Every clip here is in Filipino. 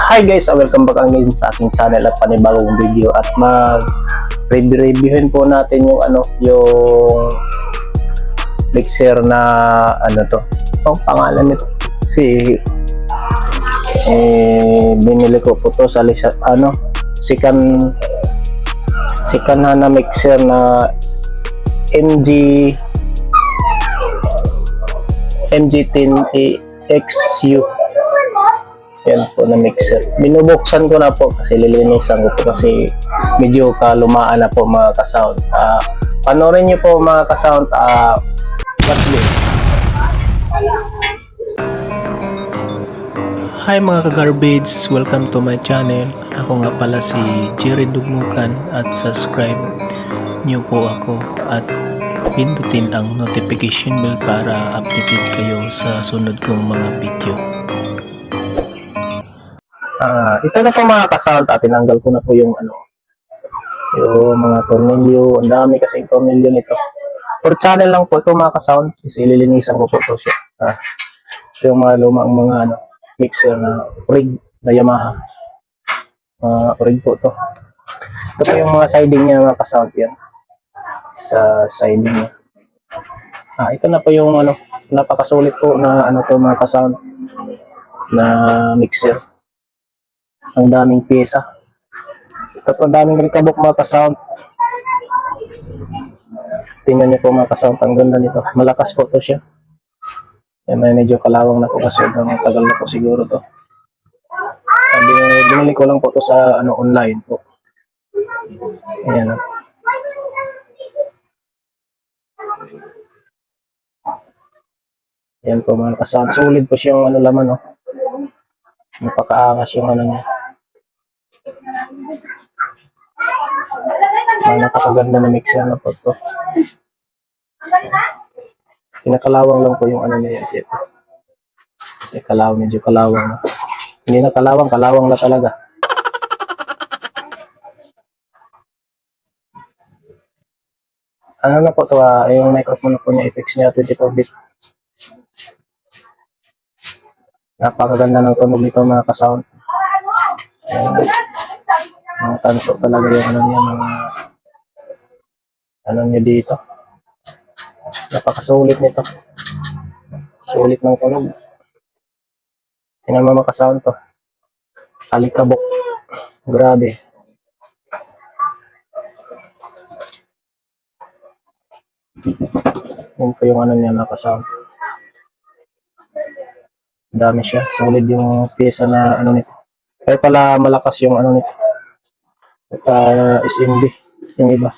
Hi guys, welcome back again sa aking channel at panibagong video at mag-reviewin po natin yung yung mixer na ang pangalan nito binili ko po to sa Sikan na mixer na MG10XU. Yan po na mixer. Binubuksan ko na po kasi lilinisan ko po kasi medyo kalumaan na po mga ka-sound. Panoorin nyo po mga ka-sound. What's this? Hi mga ka-garbage, welcome to my channel. Ako nga pala si Jerry Dugmukan at subscribe nyo po ako at pindutin ang notification bell para updated kayo sa sunod kong mga video. Ito na po mga ka-sound. Tinanggal ko na po yung mga tornilyo. Ang dami kasing tornilyo nito. For channel lang po ito mga ka-sound kasi lilinisan ko po ito siya. Yung mga lumang mga mixer na rig na Yamaha. Rig po ito. Ito po yung mga siding niya mga ka-sound yan. Sa siding niya. Ito na po yung napakasulit po na to mga ka-sound na mixer. Ang daming pyesa. Ito po ang daming rikabok mga ka-sound. Tingnan niyo po mga ka-sound, ang ganda nito. Malakas po to siya. May medyo kalawang na po kasi tagal na po siguro to. Binili ko lang po to sa online po. Ayan. Ayan po mga ka-sound. Solid po siyang laman Napakaangas yung niya. Napakaganda na mixer na po to. Pinakalawang lang po yung niya yan. Medyo kalawang na. Hindi na kalawang na talaga. Na po to, yung microphone po niya, i-fix niya 24-bit. Napakaganda ng tunog nito mga ka-sound. Mga tanso talaga yung niya dito. Napakasulit nito. Sulit ng tunog. Tingnan mo mga ka-sound to. Alikabok. Grabe. Yun po yung niya mga ka-sound. Dami siya. Solid yung pyesa na nito. Kaya pala malakas yung nito. At SMD yung iba.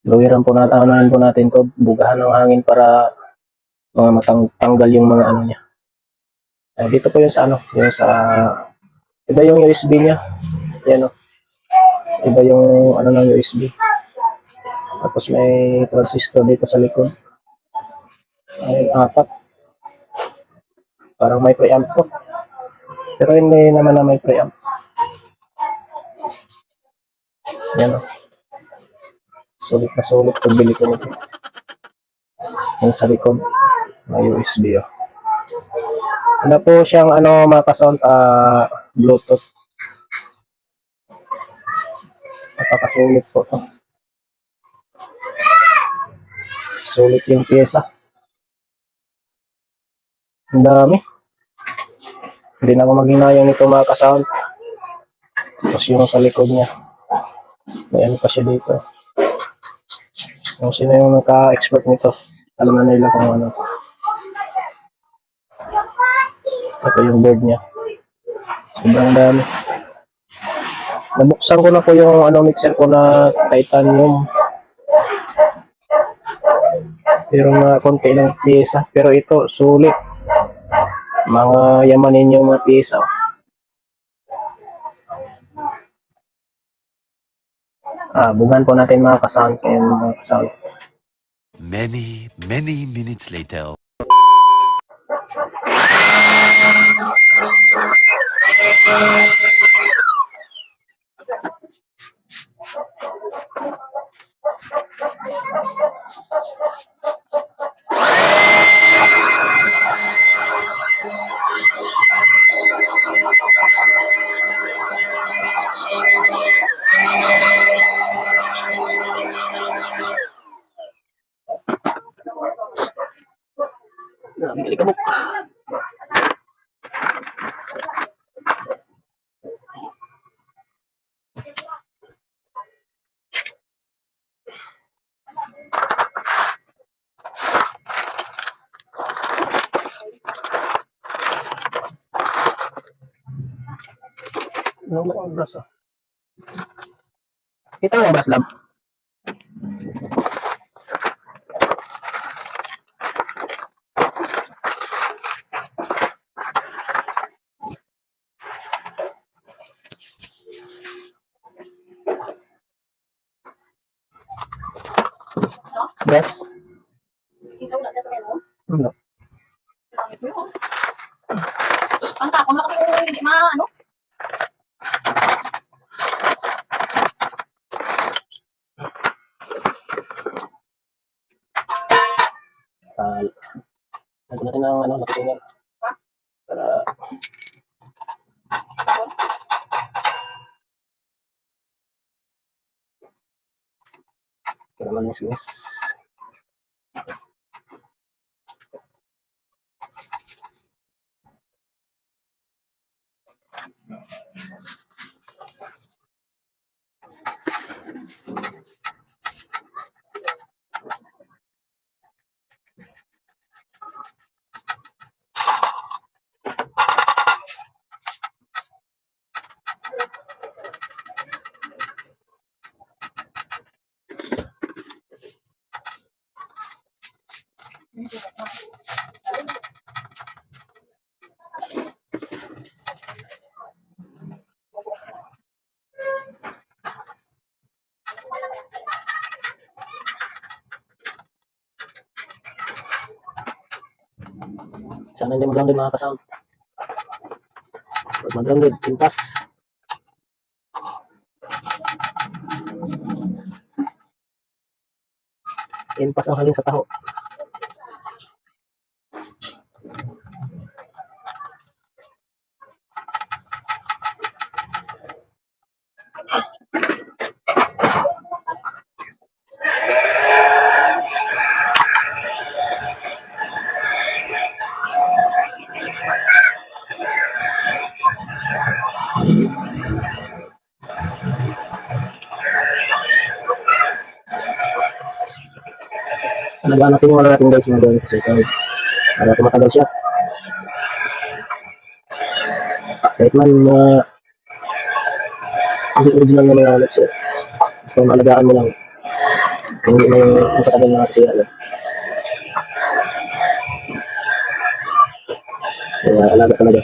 Gawiran po natin to. Bugahan ng hangin para matanggal yung mga niya. Dito po yung sa yung sa iba yung USB niya. Yan iba yung ng USB. Tapos may transistor dito sa likod. Ay, 4. Parang may preamp po. Pero hindi naman na may preamp. Yan sulit na sulit pagbili ko nito. Yung sa likod may USB po siyang mga ka-sound, Bluetooth. Napakasulit po to. Sulit yung pyesa. Ang dami. Hindi na ako maghinayang nito mga ka-sound. Tapos yung sa likod niya. May pa siya dito. Kung sino yung naka-expert nito, alam na nila kung Ito yung board niya. Sobrang dami. Nabuksan ko na po yung mixer ko na titanium. Pero mga konti lang pyesa. Pero ito, sulit. Mga yamanin yung mga pyesa. Bugan po natin mga ka-sound. Many minutes later. Bigli kabuk. Ano ang braso? Kita mo ang brass lab? Brass? Ano? Ang tapon na kasi hindi maano. Lagyan natin ng ano, lakitingan. Para para malinis-linis. Sana hindi mag-grounded mga kasama. Pag mag-grounded, impas. Impas ang halin sa taho. Alagaan natin yung natin guys mga doon kasi ito para tumatagal siya. Kahit man hindi original na mga let's basta maalagaan mo lang hindi mo yung matagal na sasira lang. Kaya alaga talaga.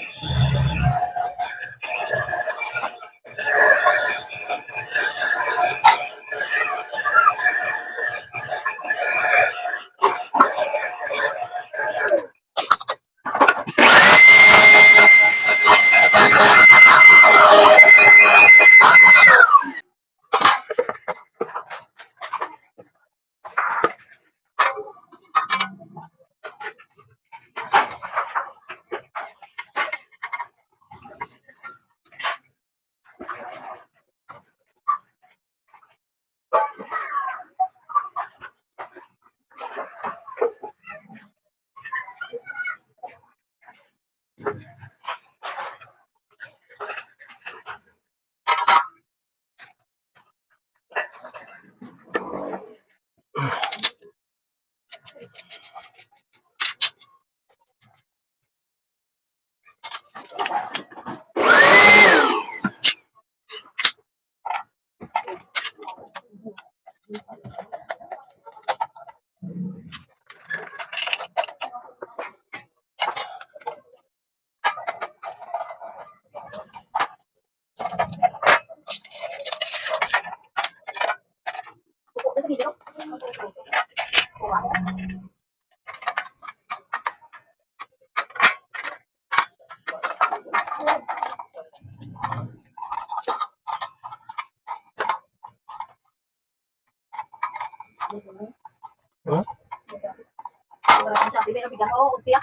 Sabi na bigan ko siya.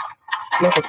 Bakit?